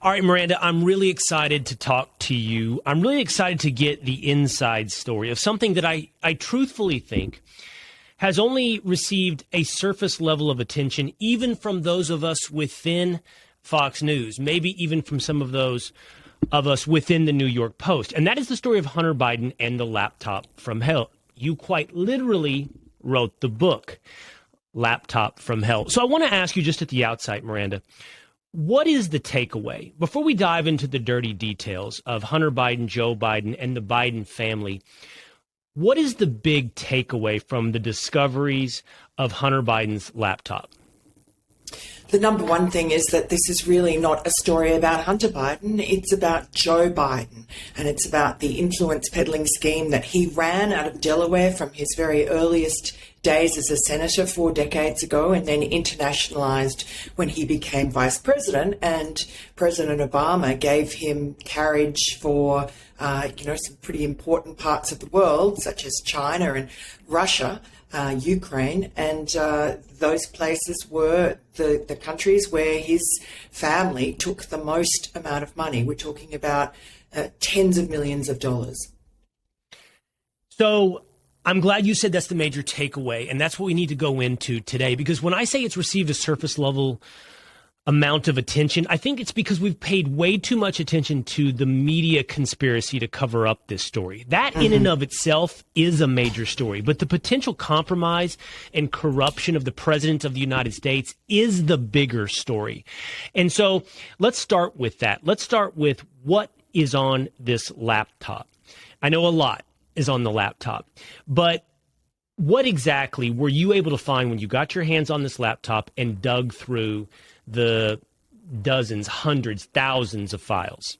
All right, Miranda, I'm really excited to talk to you. I'm really excited to get the inside story of something that I truthfully think has only received a surface level of attention, even from those of us within Fox News, maybe even from some of those of us within the New York Post. And that is the story of Hunter Biden and the laptop from hell. You quite literally wrote the book, Laptop from Hell. So I want to ask you just at the outset, Miranda, what is the takeaway? Before we dive into the dirty details of Hunter Biden, Joe Biden, and the Biden family, what is the big takeaway from the discoveries of Hunter Biden's laptop? The number one thing is that this is really not a story about Hunter Biden. It's about Joe Biden, and it's about the influence peddling scheme that he ran out of Delaware from his very earliest days as a senator 4 decades ago, and then internationalized when he became vice president. And President Obama gave him carriage for, some pretty important parts of the world, such as China and Russia, Ukraine, and those places were the countries where his family took the most amount of money. We're talking about tens of millions of dollars. So I'm glad you said that's the major takeaway, and that's what we need to go into today, because when I say it's received a surface level amount of attention, I think it's because we've paid way too much attention to the media conspiracy to cover up this story. That in and of itself is a major story, but the potential compromise and corruption of the president of the United States is the bigger story. And so let's start with that. Let's start with what is on this laptop. I know a lot is on the laptop, but what exactly were you able to find when you got your hands on this laptop and dug through the dozens, hundreds, thousands of files?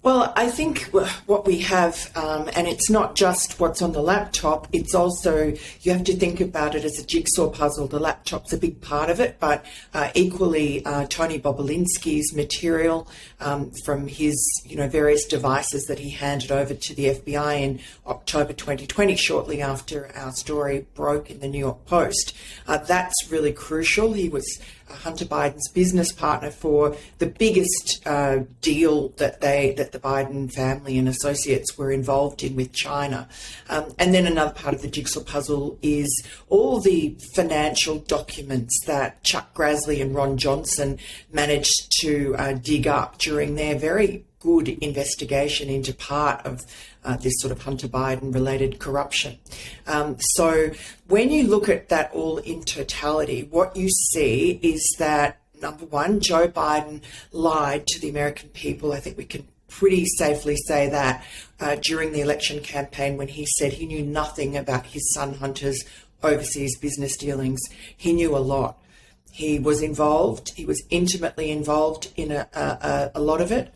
Well, I think what we have, and it's not just what's on the laptop, it's also, you have to think about it as a jigsaw puzzle. The laptop's a big part of it, but equally Tony Bobulinski's material from his various devices that he handed over to the FBI in October 2020, shortly after our story broke in the New York Post. That's really crucial. He was Hunter Biden's business partner for the biggest deal that the Biden family and associates were involved in with China. And then another part of the jigsaw puzzle is all the financial documents that Chuck Grassley and Ron Johnson managed to dig up during their very good investigation into part of this sort of Hunter Biden-related corruption. So when you look at that all in totality, what you see is that, number one, Joe Biden lied to the American people. I think we can pretty safely say that during the election campaign when he said he knew nothing about his son Hunter's overseas business dealings. He knew a lot. He was involved. He was intimately involved in a lot of it.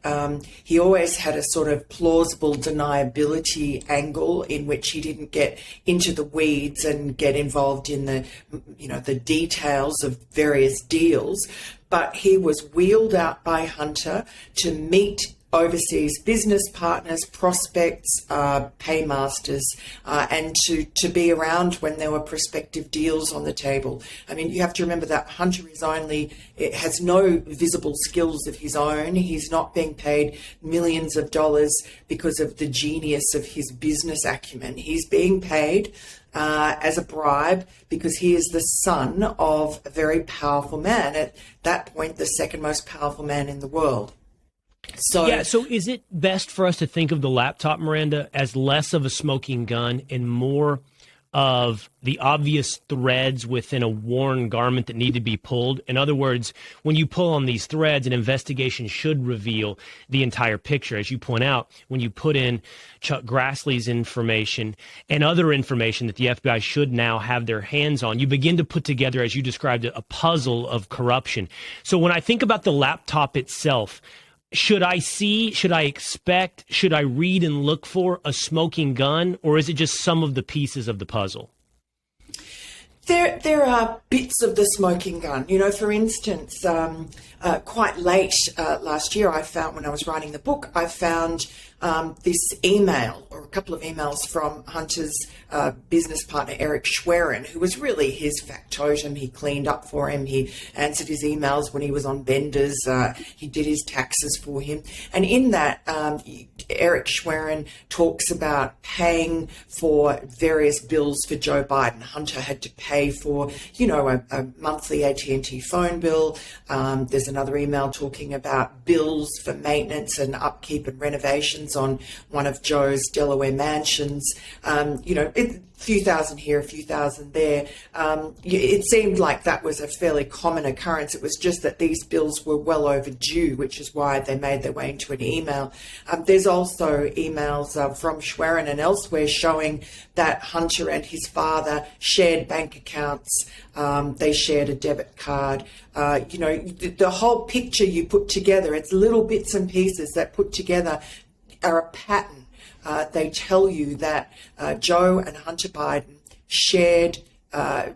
He always had a sort of plausible deniability angle in which he didn't get into the weeds and get involved in the details of various deals. But he was wheeled out by Hunter to meet overseas business partners, prospects, paymasters, and to be around when there were prospective deals on the table. I mean, you have to remember that Hunter has no visible skills of his own. He's not being paid millions of dollars because of the genius of his business acumen. He's being paid as a bribe because he is the son of a very powerful man. At that point, the second most powerful man in the world. So is it best for us to think of the laptop, Miranda, as less of a smoking gun and more of the obvious threads within a worn garment that need to be pulled? In other words, when you pull on these threads, an investigation should reveal the entire picture. As you point out, when you put in Chuck Grassley's information and other information that the FBI should now have their hands on, you begin to put together, as you described it, a puzzle of corruption. So when I think about the laptop itself, should I expect, should I read and look for a smoking gun, or is it just some of the pieces of the puzzle? There are bits of the smoking gun. For instance, quite late last year, when I was writing the book, I found this email, or a couple of emails from Hunter's business partner, Eric Schwerin, who was really his factotum. He cleaned up for him. He answered his emails when he was on benders. He did his taxes for him. And in that, Eric Schwerin talks about paying for various bills for Joe Biden. Hunter had to pay for, a monthly AT&T phone bill. There's another email talking about bills for maintenance and upkeep and renovations on one of Joe's Delaware mansions. A few thousand here, a few thousand there. It seemed like that was a fairly common occurrence. It was just that these bills were well overdue, which is why they made their way into an email. There's also emails from Schwerin and elsewhere showing that Hunter and his father shared bank accounts. They shared a debit card. The whole picture you put together, it's little bits and pieces that put together are a pattern. They tell you that Joe and Hunter Biden shared, had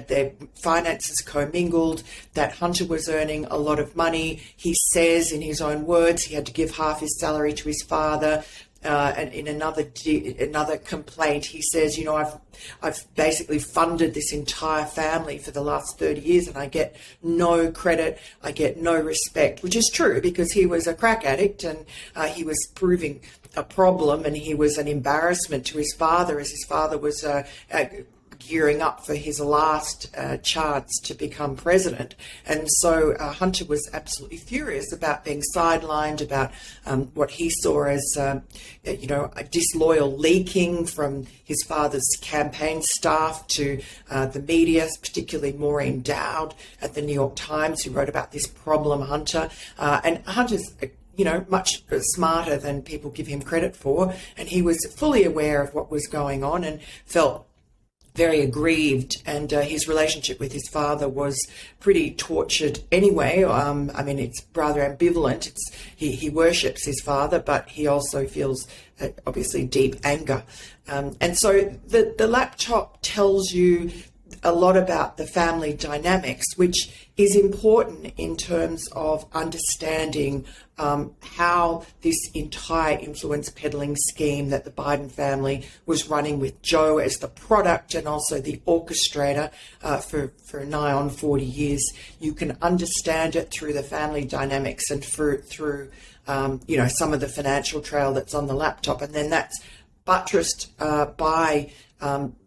their finances commingled, that Hunter was earning a lot of money. He says in his own words he had to give half his salary to his father. And in another complaint, he says, I've basically funded this entire family for the last 30 years and I get no credit, I get no respect, which is true because he was a crack addict and he was proving a problem and he was an embarrassment to his father as his father was gearing up for his last chance to become president. And so Hunter was absolutely furious about being sidelined, about what he saw as, a disloyal leaking from his father's campaign staff to the media, particularly Maureen Dowd at the New York Times, who wrote about this problem Hunter. And Hunter's much smarter than people give him credit for. And he was fully aware of what was going on and felt very aggrieved, and his relationship with his father was pretty tortured anyway. It's rather ambivalent. He worships his father, but he also feels obviously deep anger. And so the laptop tells you a lot about the family dynamics, which is important in terms of understanding how this entire influence peddling scheme that the Biden family was running with Joe as the product and also the orchestrator for nigh on 40 years. You can understand it through the family dynamics and through some of the financial trail that's on the laptop, and then that's buttressed by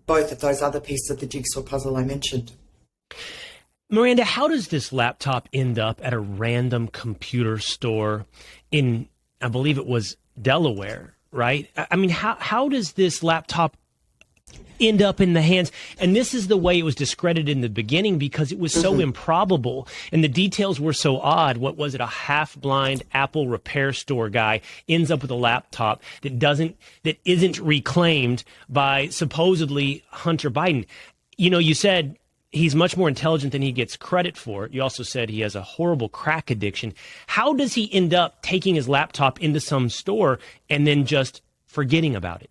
both of those other pieces of the jigsaw puzzle I mentioned. Miranda, how does this laptop end up at a random computer store in, I believe it was Delaware, right? I mean, how does this laptop end up in the hands? And this is the way it was discredited in the beginning because it was so improbable and the details were so odd. What was it? A half-blind Apple repair store guy ends up with a laptop that isn't reclaimed by supposedly Hunter Biden. You said he's much more intelligent than he gets credit for. You also said he has a horrible crack addiction. How does he end up taking his laptop into some store and then just forgetting about it?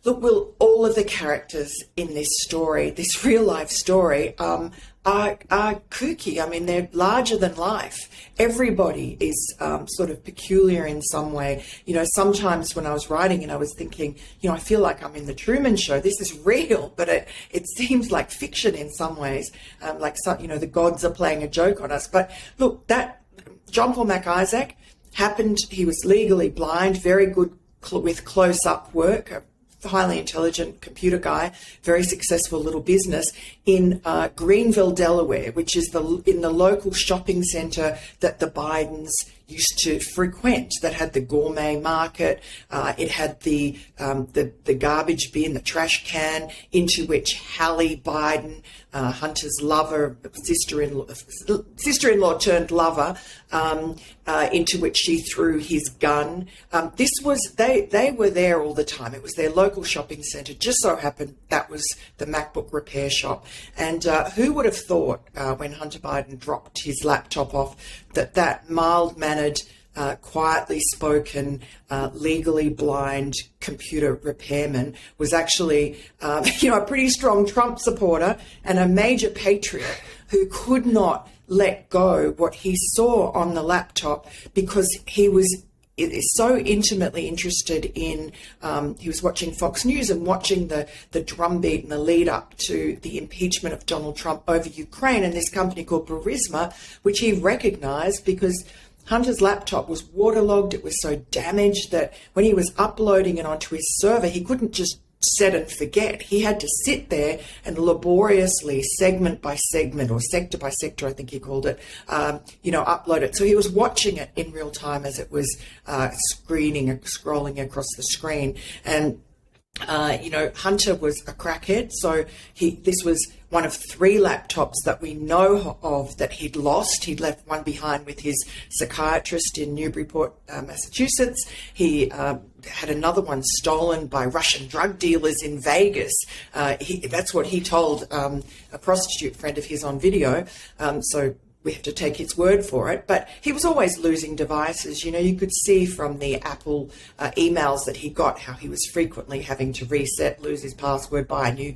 Look, Will, all of the characters in this story, this real-life story, are kooky. I mean, they're larger than life. Everybody is sort of peculiar in some way. Sometimes when I was writing and I was thinking, I feel like I'm in the Truman Show. This is real, but it seems like fiction in some ways, the gods are playing a joke on us. But look, that John Paul MacIsaac happened. He was legally blind, very good with close-up work, highly intelligent computer guy, very successful little business in Greenville, Delaware, which is in the local shopping centre that the Bidens used to frequent, that had the gourmet market. It had the garbage bin, the trash can, into which Hallie Biden, Hunter's lover, sister-in-law turned lover, into which she threw his gun. They were there all the time. It was their local shopping centre. Just so happened that was the MacBook repair shop. And who would have thought when Hunter Biden dropped his laptop off that mild-mannered, quietly spoken, legally blind computer repairman was actually, a pretty strong Trump supporter and a major patriot who could not let go what he saw on the laptop because he was is so intimately interested in, he was watching Fox News and watching the drumbeat and the lead up to the impeachment of Donald Trump over Ukraine, and this company called Burisma, which he recognized because Hunter's laptop was waterlogged. It was so damaged that when he was uploading it onto his server, he couldn't just set and forget. He had to sit there and laboriously, segment by segment or sector by sector, I think he called it, upload it. So he was watching it in real time as it was scrolling across the screen. And Hunter was a crackhead, so this was one of 3 laptops that we know of that he'd lost. He'd left one behind with his psychiatrist in Newburyport, Massachusetts. He had another one stolen by Russian drug dealers in Vegas. That's what he told a prostitute friend of his on video. So we have to take his word for it. But he was always losing devices. You could see from the Apple emails that he got how he was frequently having to reset, lose his password, buy a new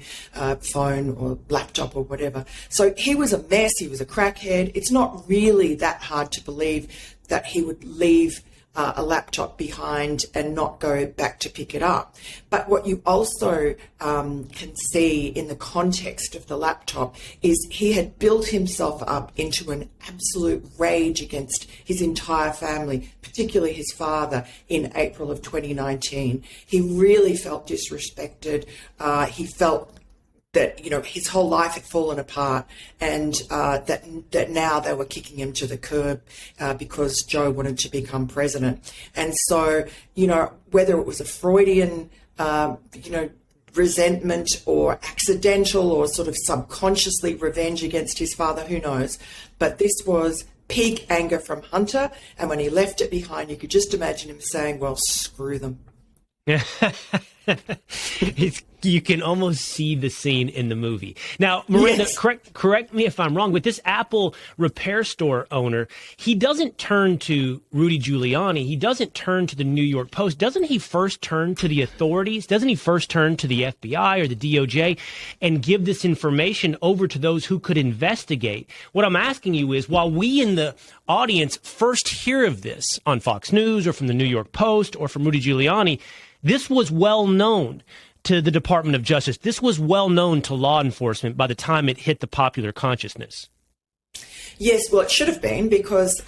phone or laptop or whatever. So he was a mess. He was a crackhead. It's not really that hard to believe that he would leave a laptop behind and not go back to pick it up. But what you also can see in the context of the laptop is he had built himself up into an absolute rage against his entire family, particularly his father, in April of 2019. He really felt disrespected. He felt that his whole life had fallen apart, and that now they were kicking him to the curb because Joe wanted to become president. And so whether it was a Freudian resentment or accidental or sort of subconsciously revenge against his father, who knows? But this was peak anger from Hunter, and when he left it behind, you could just imagine him saying, "Well, screw them." You can almost see the scene in the movie. Now, Miranda, yes. correct me if I'm wrong, but this Apple repair store owner, he doesn't turn to Rudy Giuliani. He doesn't turn to the New York Post. Doesn't he first turn to the authorities? Doesn't he first turn to the FBI or the DOJ and give this information over to those who could investigate? What I'm asking you is, while we in the audience first hear of this on Fox News or from the New York Post or from Rudy Giuliani, this was well known to the Department of Justice. This was well known to law enforcement by the time it hit the popular consciousness. Yes, well, it should have been, because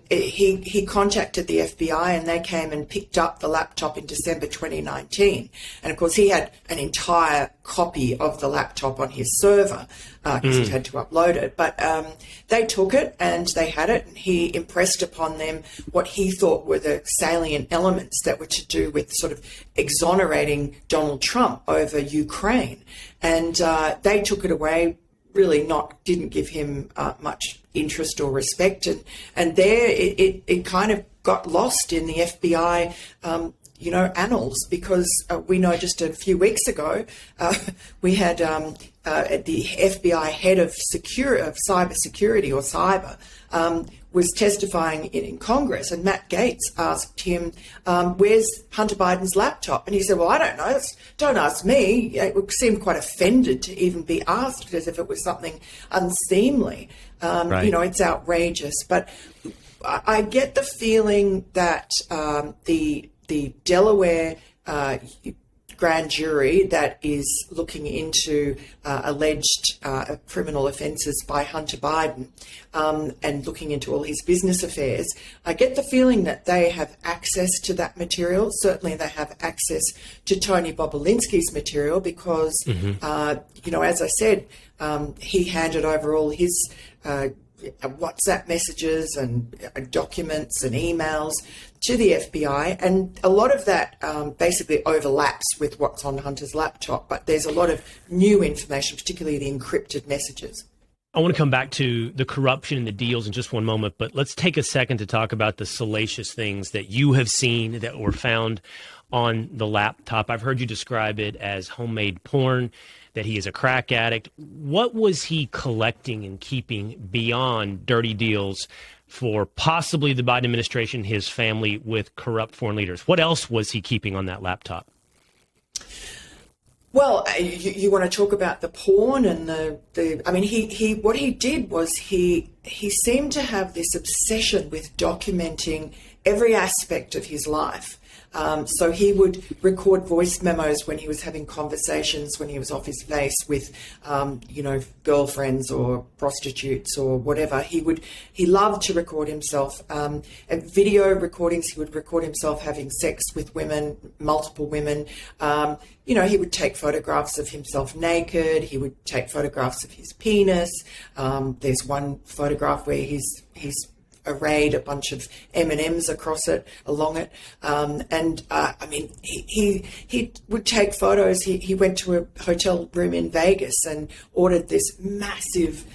he contacted the FBI and they came and picked up the laptop in December 2019. And, of course, he had an entire copy of the laptop on his server because he had to upload it. But they took it and they had it, and he impressed upon them what he thought were the salient elements that were to do with sort of exonerating Donald Trump over Ukraine. And they took it away, really didn't give him much interest or respect. And there it kind of got lost in the FBI, annals, because we know just a few weeks ago, we had the FBI head of cybersecurity or cyber, was testifying in Congress, and Matt Gaetz asked him, where's Hunter Biden's laptop? And he said, well, I don't know. Don't ask me. It seemed quite offended to even be asked, as if it was something unseemly. Right. It's outrageous. But I get the feeling that the Delaware grand jury that is looking into alleged criminal offences by Hunter Biden and looking into all his business affairs, I get the feeling that they have access to that material. Certainly they have access to Tony Bobolinsky's material because, as I said, he handed over all his WhatsApp messages and documents and emails to the FBI, and a lot of that basically overlaps with what's on Hunter's laptop, but there's a lot of new information, particularly the encrypted messages. I want to come back to the corruption and the deals in just one moment, but let's take a second to talk about the salacious things that you have seen that were found on the laptop. I've heard you describe it as homemade porn, that he is a crack addict. What was he collecting and keeping beyond dirty deals for possibly the Biden administration, his family, with corrupt foreign leaders? What else was he keeping on that laptop? Well, you want to talk about the porn and he what he did was he he seemed to have this obsession with documenting every aspect of his life. So he would record voice memos when he was having conversations, when he was off his face with, girlfriends or prostitutes or whatever. He loved to record himself. At video recordings, he would record himself having sex with women, multiple women. He would take photographs of himself naked. He would take photographs of his penis. There's one photograph where he's arrayed a bunch of M&Ms along it. He would take photos. He went to a hotel room in Vegas and ordered this massive,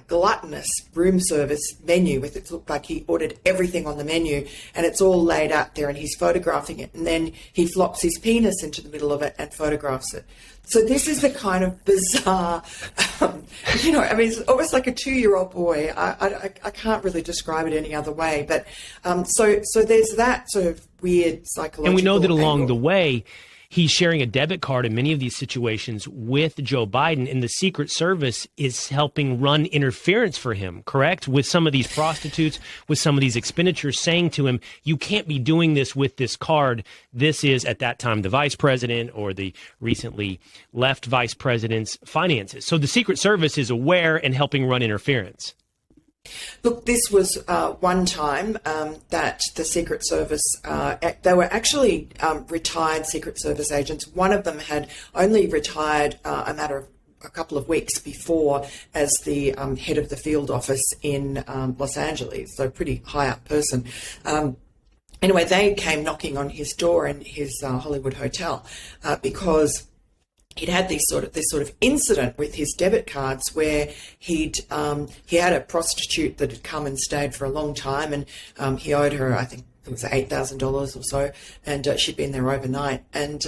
gluttonous room service menu with it. Looked like he ordered everything on the menu, and it's all laid out there, and he's photographing it. And then he flops his penis into the middle of it and photographs it. So this is the kind of bizarre, it's almost like a 2-year-old boy. I can't really describe it any other way. But so there's that sort of weird psychological And we know that along angle. the way, he's sharing a debit card in many of these situations with Joe Biden, and the Secret Service is helping run interference for him, correct? With some of these prostitutes, with some of these expenditures, saying to him, you can't be doing this with this card. This is, at that time, the vice president or the recently left vice president's finances. So the Secret Service is aware and helping run interference. Look, this was one time that the Secret Service, they were actually retired Secret Service agents. One of them had only retired a couple of weeks before as the head of the field office in Los Angeles, so pretty high up person. Anyway, they came knocking on his door in his Hollywood hotel because he'd had this sort of incident with his debit cards where he had a prostitute that had come and stayed for a long time, and he owed her, I think it was $8,000 or so, and she'd been there overnight, and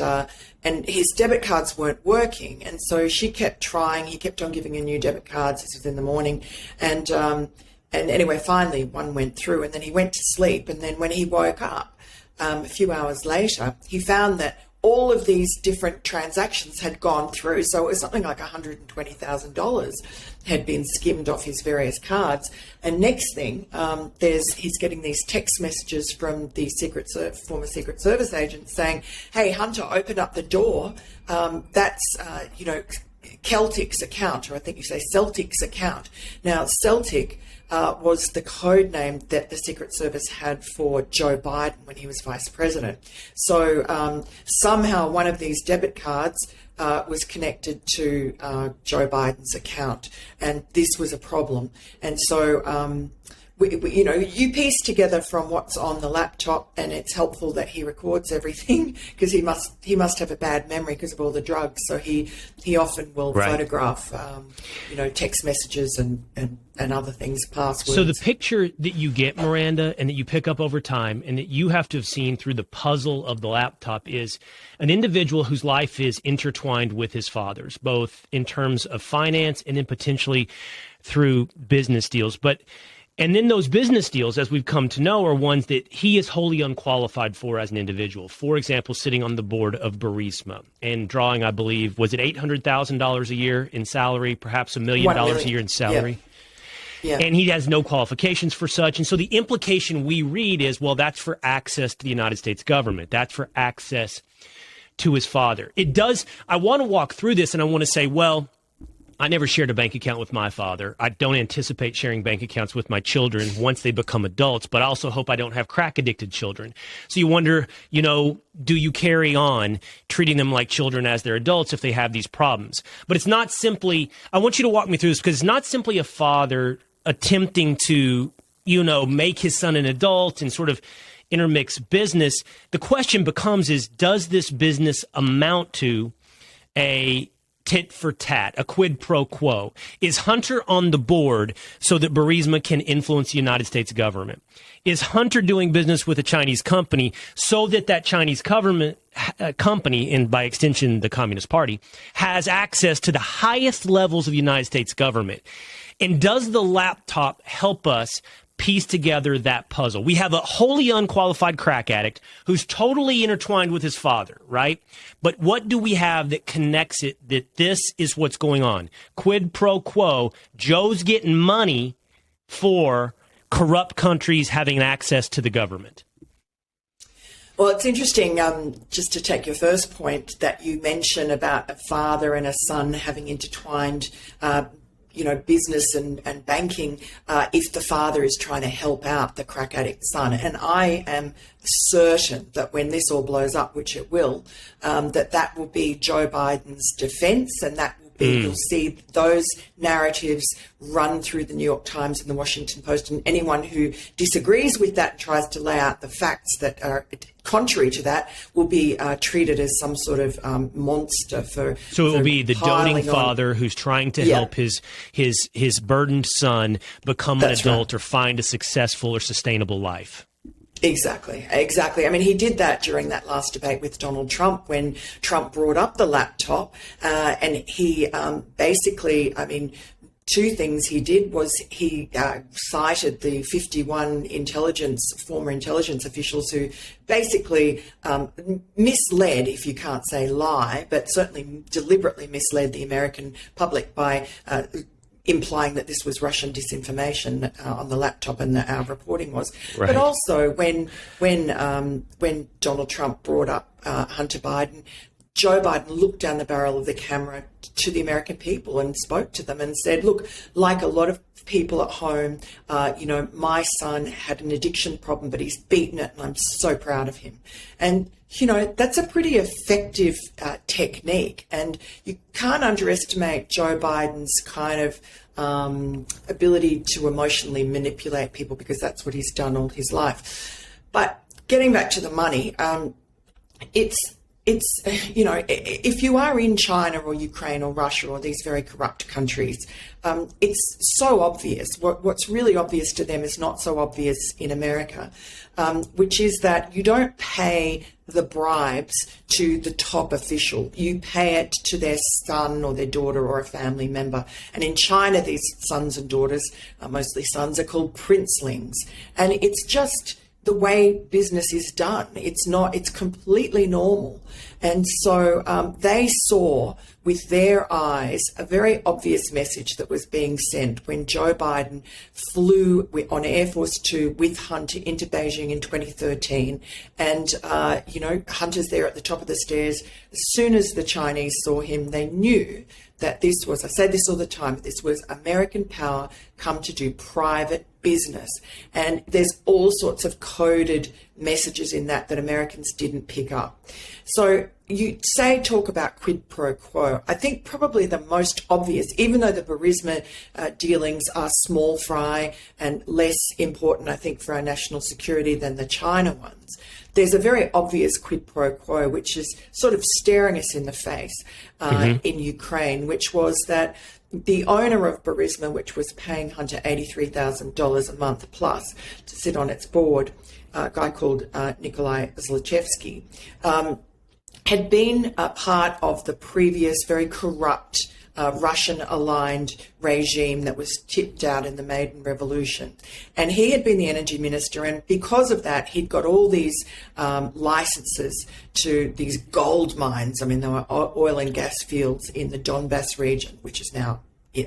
his debit cards weren't working, and so she kept trying. He kept on giving her new debit cards. This was in the morning, and anyway, finally one went through, and then he went to sleep, and then when he woke up a few hours later, he found that all of these different transactions had gone through. So it was something like $120,000 had been skimmed off his various cards. And next thing, he's getting these text messages from the former Secret Service agent saying, hey, Hunter, open up the door. That's Celtic's account, or I think you say Celtic's account. Now, Celtic was the code name that the Secret Service had for Joe Biden when he was vice president. So somehow one of these debit cards was connected to Joe Biden's account, and this was a problem. And so you piece together from what's on the laptop, and it's helpful that he records everything because he must have a bad memory because of all the drugs. So he often will photograph, text messages and other things, passwords. So the picture that you get, Miranda, and that you pick up over time, and that you have to have seen through the puzzle of the laptop, is an individual whose life is intertwined with his father's, both in terms of finance and then potentially through business deals. And then those business deals, as we've come to know, are ones that he is wholly unqualified for as an individual. For example, sitting on the board of Burisma and drawing, I believe, was it $800,000 a year in salary, perhaps $1 million a year in salary? Yeah. And he has no qualifications for such. And so the implication we read is, well, that's for access to the United States government. That's for access to his father. It does. I want to walk through this, and I want to say, well, I never shared a bank account with my father. I don't anticipate sharing bank accounts with my children once they become adults, but I also hope I don't have crack-addicted children. So you wonder, do you carry on treating them like children as they're adults if they have these problems? But it's not simply, I want you to walk me through this, because it's not simply a father attempting to, make his son an adult and sort of intermix business. The question becomes does this business amount to a tit for tat, a quid pro quo? Is Hunter on the board so that Burisma can influence the United States government? Is Hunter doing business with a Chinese company so that that Chinese government company, and by extension the Communist Party, has access to the highest levels of the United States government? And does the laptop help us piece together that puzzle? We have a wholly unqualified crack addict who's totally intertwined with his father, right? But what do we have that connects it that this is what's going on? Quid pro quo. Joe's getting money for corrupt countries having access to the government? Well, it's interesting, just to take your first point that you mention about a father and a son having intertwined business and banking, if the father is trying to help out the crack addict son. And I am certain that when this all blows up, which it will, that will be Joe Biden's defense, and that will be, you'll see those narratives run through the New York Times and the Washington Post, and anyone who disagrees with that and tries to lay out the facts that are contrary to that will be treated as some sort of monster for. So it will be the doting father on. who's trying to help his burdened son become an adult or find a successful or sustainable life. Exactly. I mean, he did that during that last debate with Donald Trump when Trump brought up the laptop, and he basically, I mean, two things he did was he cited the 51 former intelligence officials who basically misled, if you can't say lie, but certainly deliberately misled the American public by implying that this was Russian disinformation on the laptop, and our reporting was. Right. But also when Donald Trump brought up Hunter Biden, Joe Biden looked down the barrel of the camera to the American people and spoke to them and said, look, like a lot of people at home, my son had an addiction problem, but he's beaten it, and I'm so proud of him. And, that's a pretty effective technique, and you can't underestimate Joe Biden's kind of ability to emotionally manipulate people, because that's what he's done all his life. But getting back to the money, it's if you are in China or Ukraine or Russia or these very corrupt countries, it's so obvious. What's really obvious to them is not so obvious in America, which is that you don't pay the bribes to the top official. You pay it to their son or their daughter or a family member. And in China, these sons and daughters, mostly sons, are called princelings. And it's just the way business is done. It's completely normal. And so they saw with their eyes a very obvious message that was being sent when Joe Biden flew on Air Force Two with Hunter into Beijing in 2013. And, Hunter's there at the top of the stairs. As soon as the Chinese saw him, they knew that this was, I say this all the time, this was American power come to do private business. And there's all sorts of coded messages in that Americans didn't pick up. So you talk about quid pro quo. I think probably the most obvious, even though the Burisma dealings are small fry and less important, I think, for our national security than the China ones, there's a very obvious quid pro quo, which is sort of staring us in the face in Ukraine, which was that the owner of Burisma, which was paying Hunter $83,000 a month plus to sit on its board, a guy called Nikolai Zlochevsky, had been a part of the previous very corrupt Russian-aligned regime that was tipped out in the Maidan Revolution. And he had been the energy minister, and because of that, he'd got all these licenses to these gold mines. I mean, there were oil and gas fields in the Donbass region, which is now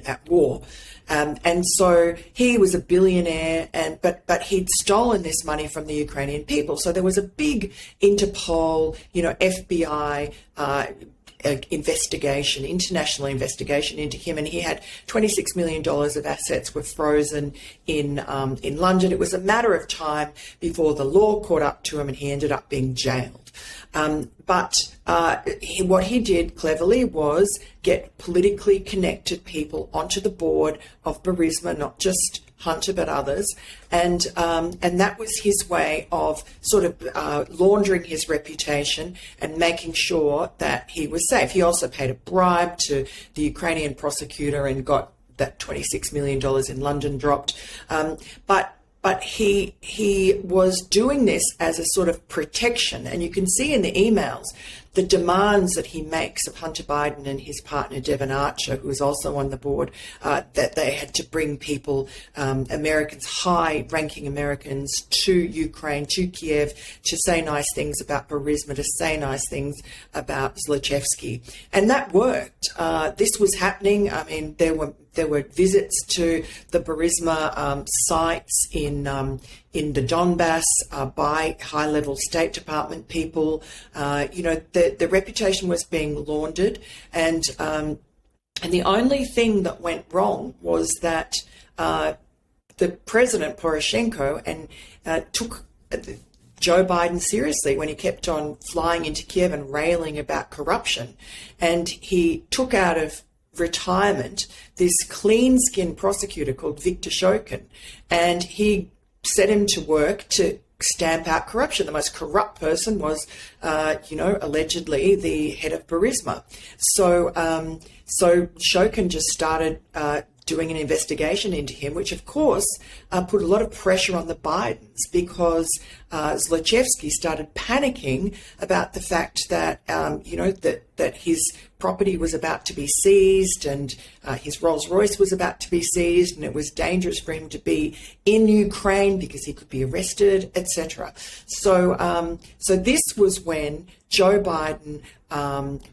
at war. And so he was a billionaire, but he'd stolen this money from the Ukrainian people. So there was a big Interpol, FBI investigation, international investigation into him, and he had $26 million of assets were frozen in London. It was a matter of time before the law caught up to him, and he ended up being jailed. What he did cleverly was get politically connected people onto the board of Burisma, not just Hunter but others, and that was his way of sort of laundering his reputation and making sure that he was safe. He also paid a bribe to the Ukrainian prosecutor and got that $26 million in London dropped. But he was doing this as a sort of protection, and you can see in the emails the demands that he makes of Hunter Biden and his partner Devon Archer, who is also on the board, that they had to bring people, Americans, high-ranking Americans, to Ukraine, to Kiev, to say nice things about Burisma, to say nice things about Zlochevsky. And that worked. This was happening. I mean, there There were visits to the Burisma sites in the Donbass by high-level State Department people. The reputation was being laundered, and the only thing that went wrong was that the president, Poroshenko, took Joe Biden seriously when he kept on flying into Kiev and railing about corruption. And he took out of retirement this clean-skinned prosecutor called Viktor Shokin, and he set him to work to stamp out corruption. The most corrupt person was, allegedly the head of Burisma. So Shokin just started doing an investigation into him, which of course put a lot of pressure on the Bidens, because Zlochevsky started panicking about the fact that that his property was about to be seized, and his Rolls Royce was about to be seized, and it was dangerous for him to be in Ukraine because he could be arrested, etc. So this was when Joe Biden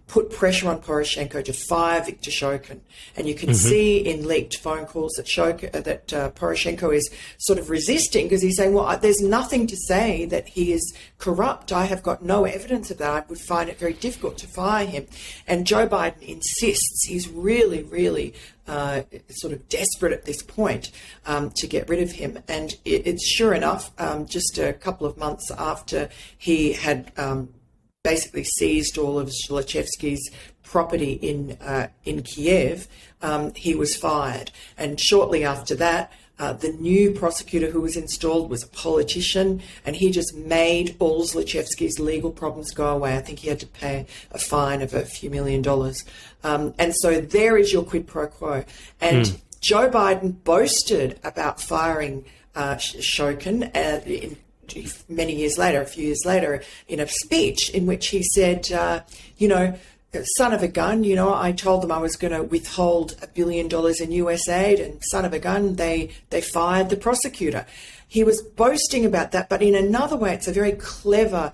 put pressure on Poroshenko to fire Viktor Shokin, and you can see in leaked phone calls that Poroshenko is sort of resisting, because he's saying, "Well, there's nothing to say that he is corrupt. I have got no evidence of that. I would find it very difficult to fire him." And Joe Biden insists. He's really, really sort of desperate at this point to get rid of him. And it's sure enough, just a couple of months after he had basically seized all of Zlochevsky's property in Kiev, he was fired. And shortly after that, the new prosecutor who was installed was a politician, and he just made all Zlochevsky's legal problems go away. I think he had to pay a fine of a few $1 million. And so there is your quid pro quo. And Joe Biden boasted about firing Shokin many years later, a few years later, in a speech in which he said, son of a gun, I told them I was going to withhold $1 billion in US aid, and son of a gun, they fired the prosecutor. He was boasting about that, but in another way, it's a very clever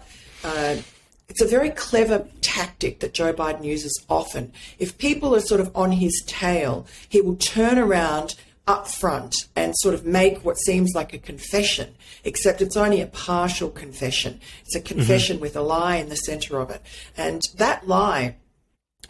tactic that Joe Biden uses often. If people are sort of on his tail, he will turn around up front and sort of make what seems like a confession, except it's only a partial confession. It's a confession with a lie in the center of it. And that lie,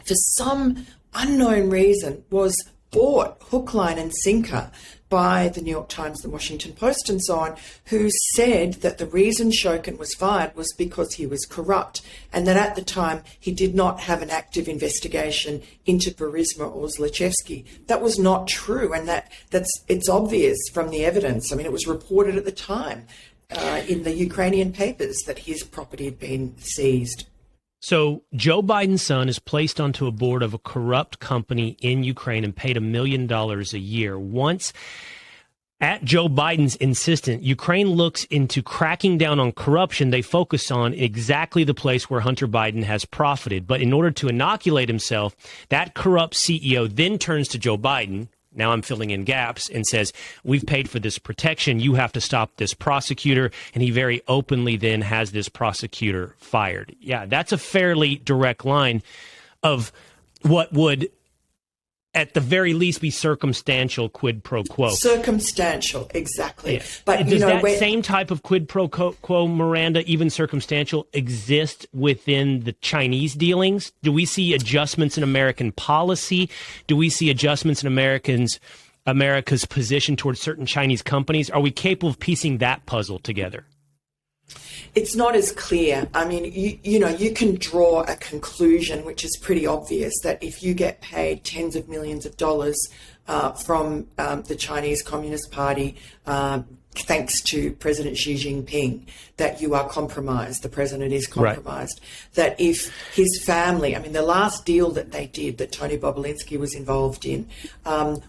for some unknown reason, was bought hook, line and sinker by the New York Times, the Washington Post and so on, who said that the reason Shokin was fired was because he was corrupt, and that at the time he did not have an active investigation into Burisma or Zlochevsky. That was not true, and it's obvious from the evidence. I mean, it was reported at the time in the Ukrainian papers that his property had been seized. So Joe Biden's son is placed onto a board of a corrupt company in Ukraine and paid $1 million a year. Once, at Joe Biden's insistence, Ukraine looks into cracking down on corruption. They focus on exactly the place where Hunter Biden has profited. But in order to inoculate himself, that corrupt CEO then turns to Joe Biden. Now I'm filling in gaps, and says, we've paid for this protection. You have to stop this prosecutor. And he very openly then has this prosecutor fired. Yeah, that's a fairly direct line of what would, at the very least, be circumstantial quid pro quo. Circumstantial, exactly. Yeah. But does that same type of quid pro quo, Miranda, even circumstantial, exist within the Chinese dealings? Do we see adjustments in American policy? Do we see adjustments in America's position towards certain Chinese companies? Are we capable of piecing that puzzle together? It's not as clear. I mean, you can draw a conclusion, which is pretty obvious, that if you get paid tens of millions of dollars from the Chinese Communist Party, thanks to President Xi Jinping, that you are compromised. The president is compromised. Right. That if his family, I mean, the last deal that they did, that Tony Bobulinski was involved in,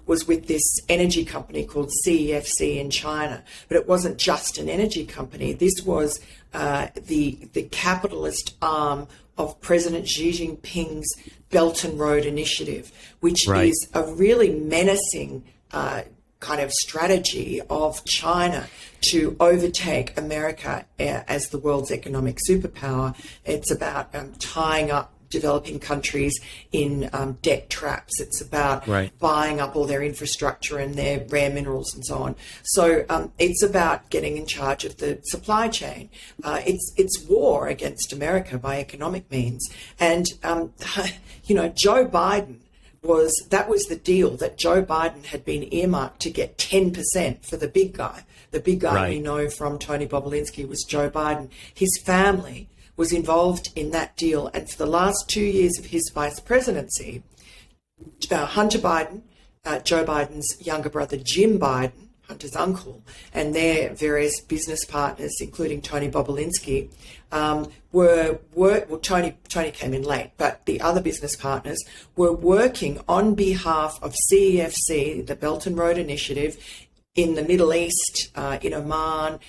was with this energy company called CEFC in China. But it wasn't just an energy company. This was the capitalist arm of President Xi Jinping's Belt and Road Initiative, which is a really menacing kind of strategy of China to overtake America as the world's economic superpower. It's about tying up developing countries in debt traps. It's about buying up all their infrastructure and their rare minerals and so on. So it's about getting in charge of the supply chain. It's war against America by economic means. And, Joe Biden that was the deal, that Joe Biden had been earmarked to get 10% for the big guy. The big guy we know from Tony Bobulinski was Joe Biden. His family was involved in that deal. And for the last 2 years of his vice presidency, Hunter Biden, Joe Biden's younger brother, Jim Biden, Hunter's uncle, and their various business partners, including Tony Bobulinski, Tony came in late, but the other business partners were working on behalf of CEFC, the Belt and Road Initiative, in the Middle East, in Oman,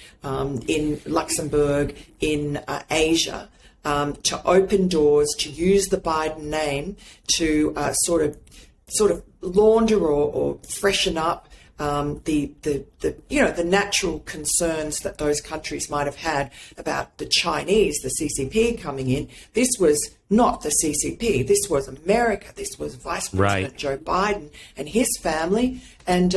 in Luxembourg, in Asia, to open doors, to use the Biden name to sort of launder or freshen up the natural concerns that those countries might have had about the Chinese, the CCP coming in. This was not the CCP. This was America. This was Vice President Joe Biden and his family, and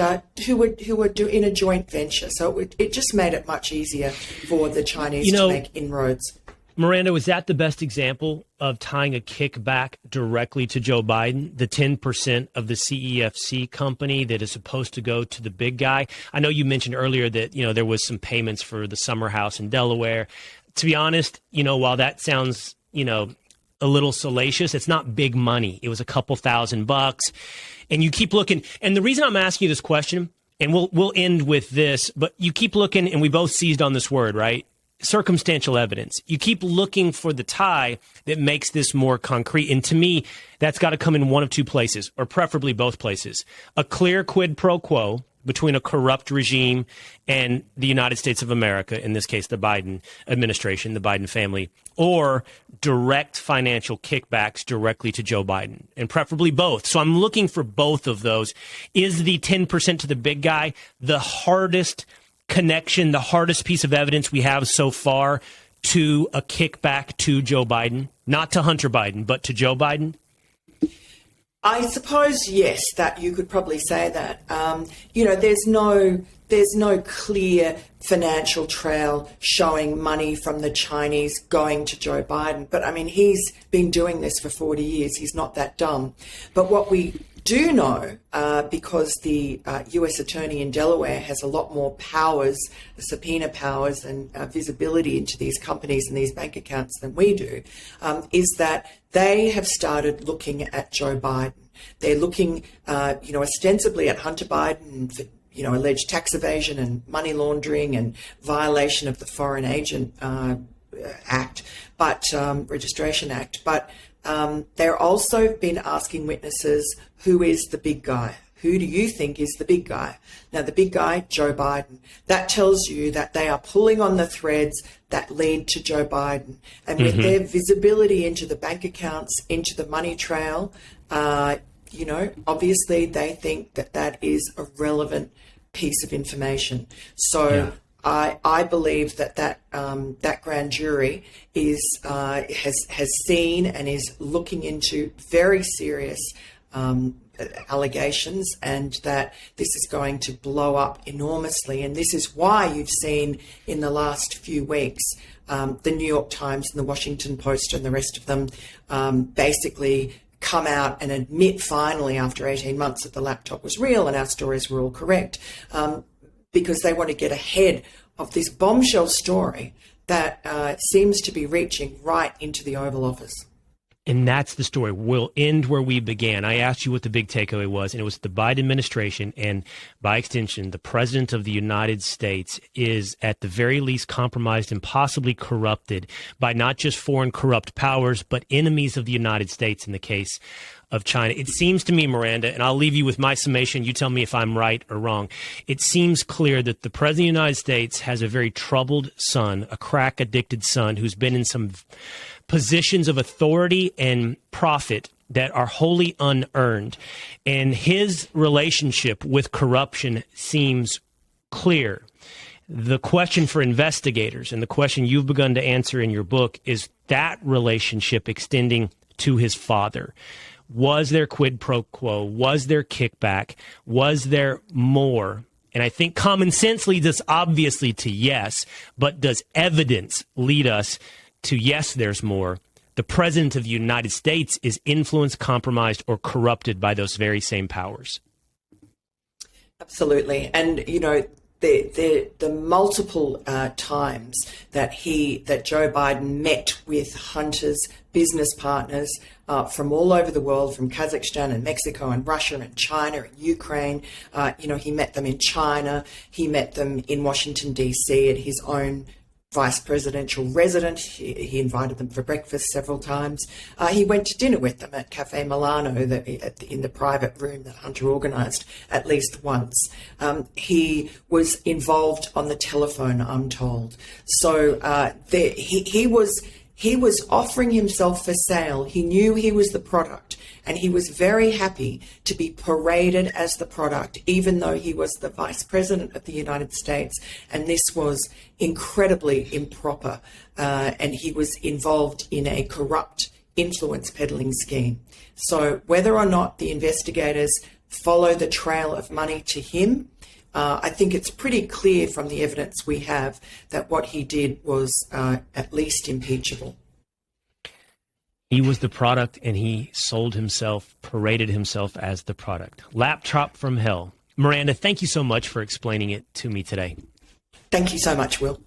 who were in a joint venture. So it just made it much easier for the Chinese to make inroads. Miranda, was that the best example of tying a kickback directly to Joe Biden, the 10% of the CEFC company that is supposed to go to the big guy? I know you mentioned earlier that, there was some payments for the summer house in Delaware. To be honest, while that sounds, a little salacious, it's not big money. It was a couple $1,000. And you keep looking. And the reason I'm asking you this question, and we'll end with this, but you keep looking, and we both seized on this word, right? Circumstantial evidence. You keep looking for the tie that makes this more concrete. And to me, that's got to come in one of two places, or preferably both places. A clear quid pro quo between a corrupt regime and the United States of America, in this case, the Biden administration, the Biden family, or direct financial kickbacks directly to Joe Biden, and preferably both. So I'm looking for both of those. Is the 10% to the big guy the hardest connection, the hardest piece of evidence we have so far to a kickback to Joe Biden? Not to Hunter Biden, but to Joe Biden? I suppose, yes, that you could probably say that. There's no clear financial trail showing money from the Chinese going to Joe Biden. But, he's been doing this for 40 years. He's not that dumb. But what we do know, because the U.S. attorney in Delaware has a lot more powers, subpoena powers and visibility into these companies and these bank accounts than we do, is that they have started looking at Joe Biden. They're looking, ostensibly at Hunter Biden for, alleged tax evasion and money laundering and violation of the Foreign Agent Act, but Registration Act. But they're also been asking witnesses, who is the big guy? Who do you think is the big guy? Now, the big guy, Joe Biden. That tells you that they are pulling on the threads that lead to Joe Biden. And with their visibility into the bank accounts, into the money trail, obviously they think that that is a relevant piece of information. So I believe that grand jury has seen and is looking into very serious allegations, and that this is going to blow up enormously. And this is why you've seen in the last few weeks the New York Times and the Washington Post and the rest of them basically come out and admit finally after 18 months that the laptop was real and our stories were all correct, because they want to get ahead of this bombshell story that seems to be reaching right into the Oval Office. And that's the story. We'll end where we began. I asked you what the big takeaway was, and it was the Biden administration, and by extension, the president of the United States is at the very least compromised and possibly corrupted by not just foreign corrupt powers, but enemies of the United States in the case of China. It seems to me, Miranda, and I'll leave you with my summation. You tell me if I'm right or wrong. It seems clear that the president of the United States has a very troubled son, a crack-addicted son who's been in some positions of authority and profit that are wholly unearned. And his relationship with corruption seems clear. The question for investigators, and the question you've begun to answer in your book, is that relationship extending to his father? Was there quid pro quo? Was there kickback? Was there more? And I think common sense leads us obviously to yes, but does evidence lead us to yes, there's more? The president of the United States is influenced, compromised, or corrupted by those very same powers. Absolutely. And, you know, the multiple times that Joe Biden met with Hunter's business partners from all over the world, from Kazakhstan and Mexico and Russia and China and Ukraine. He met them in China. He met them in Washington, D.C. at his own vice presidential residence. He invited them for breakfast several times. He went to dinner with them at Cafe Milano in the private room that Hunter organised at least once. He was involved on the telephone, I'm told. So he was offering himself for sale. He knew he was the product, and he was very happy to be paraded as the product, even though he was the vice president of the United States. And this was incredibly improper. And he was involved in a corrupt influence peddling scheme. So whether or not the investigators follow the trail of money to him, I think it's pretty clear from the evidence we have that what he did was at least impeachable. He was the product, and he sold himself, paraded himself as the product. Laptop from hell. Miranda, thank you so much for explaining it to me today. Thank you so much, Will.